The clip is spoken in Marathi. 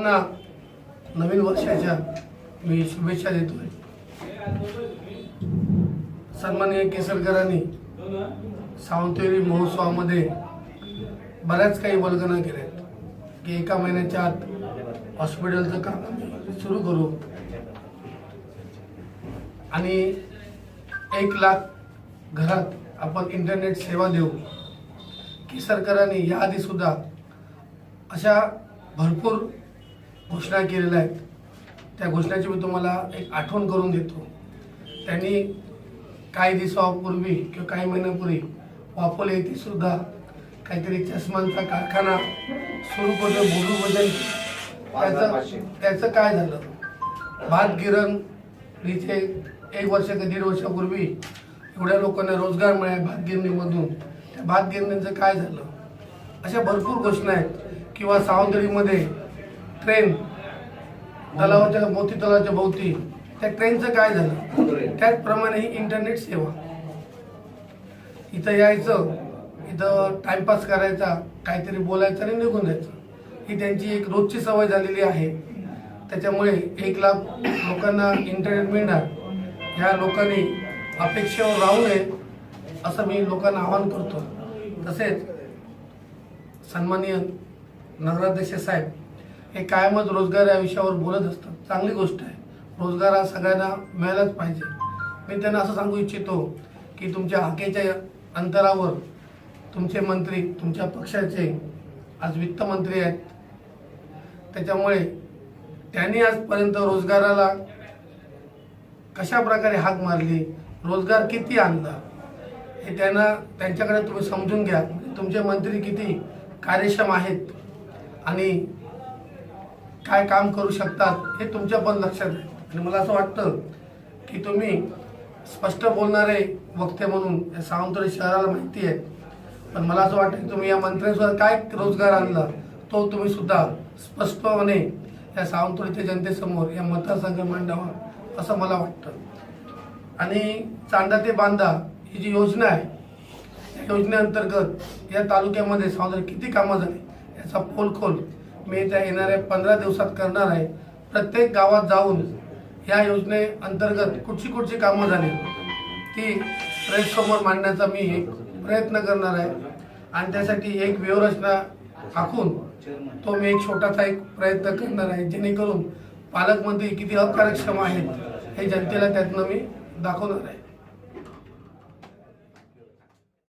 सर्वांना नवीन वर्षाच्या मी शुभेच्छा देतोय। सन्माननीय केसरकरांनी सावंतवाडी महोत्सवामध्ये बऱ्याच काही वल्गना केल्यात की एका महिन्याच्या आत हॉस्पिटलचं काम आम्ही सुरू करू आणि 1 लाख घरात आपण इंटरनेट सेवा देऊ। केसरकरांनी याआधी सुद्धा अशा भरपूर घोषणा केलेल्या आहेत। त्या घोषणाची मी तुम्हाला एक आठवण करून देतो। त्यांनी काही दिवसापूर्वी किंवा काही महिन्यांपूर्वी वापोले येथे सुद्धा काहीतरी चष्मांचा कारखाना सुरू करतो बोलून त्याचं काय झालं? भात गिरणीचे 1 वर्ष का 1.5 वर्षापूर्वी एवढ्या लोकांना रोजगार मिळाला भात गिरणीमधून, त्या भात गिरणीचं काय झालं? अशा भरपूर घोषणा आहेत। किंवा सावंतवाडीमध्ये ट्रेन तलावाच्या मोती तलावाच्या भोवती त्या ट्रेनचं काय झालं? त्याचप्रमाणे ही इंटरनेट सेवा, इथं यायचं, इथं टाइमपास करायचा, काहीतरी बोलायचं आणि निघून जायचं, ही त्यांची एक रोजची सवय झालेली आहे। त्याच्यामुळे 1 लाख लोकांना इंटरनेट मिळणार, ह्या लोकांनी अपेक्षेवर राहू नये असं मी लोकांना आवाहन करतो। तसेच सन्माननीय नगराध्यक्ष साहेब हे कायमच रोजगार या विषयावर बोलत असतात। चांगली गोष्ट आहे, रोजगार हा सगळ्यांना मिळालाच पाहिजे। मी त्यांना असं सांगू इच्छितो की तुमच्या हाकेच्या अंतरावर तुमचे मंत्री, तुमच्या पक्षाचे आज वित्तमंत्री आहेत, त्याच्यामुळे त्यांनी आजपर्यंत रोजगाराला कशा प्रकारे हाक मारली, रोजगार किती आणला हे त्यांच्याकडे तुम्ही समजून घ्या। तुमचे मंत्री किती कार्यक्षम आहेत आणि काय काम करू शकतात हे तुमच्या पण लक्षात आहे। आणि मला असं वाटतं की तुम्ही स्पष्ट बोलणारे वक्ते म्हणून या सावंतवाडी शहराला माहिती आहे, पण मला असं वाटतं की तुम्ही या मंत्र्यांसुद्धा काय रोजगार आणला तो तुम्ही सुद्धा स्पष्टपणे या सावंतवाडीच्या जनतेसमोर या मतदारसंघ मांडावा असं मला वाटतं। आणि चांदा ते बांधा ही जी योजना आहे, या योजनेअंतर्गत या तालुक्यामध्ये सावंतवाडी किती कामं झाली याचा पोलखोल मी त्या येणाऱ्या 15 दिवसात करणार आहे। प्रत्येक गावात जाऊन या योजनेअंतर्गत कुठची कामं झाली ती प्रेससमोर मांडण्याचा मी एक प्रयत्न करणार आहे आणि त्यासाठी एक व्यूहरचना आखून तो मी एक छोटासा एक प्रयत्न करणार आहे, जेणेकरून पालकमंत्री किती अकार्यक्षम आहेत हे जनतेला त्यातनं मी दाखवणार आहे।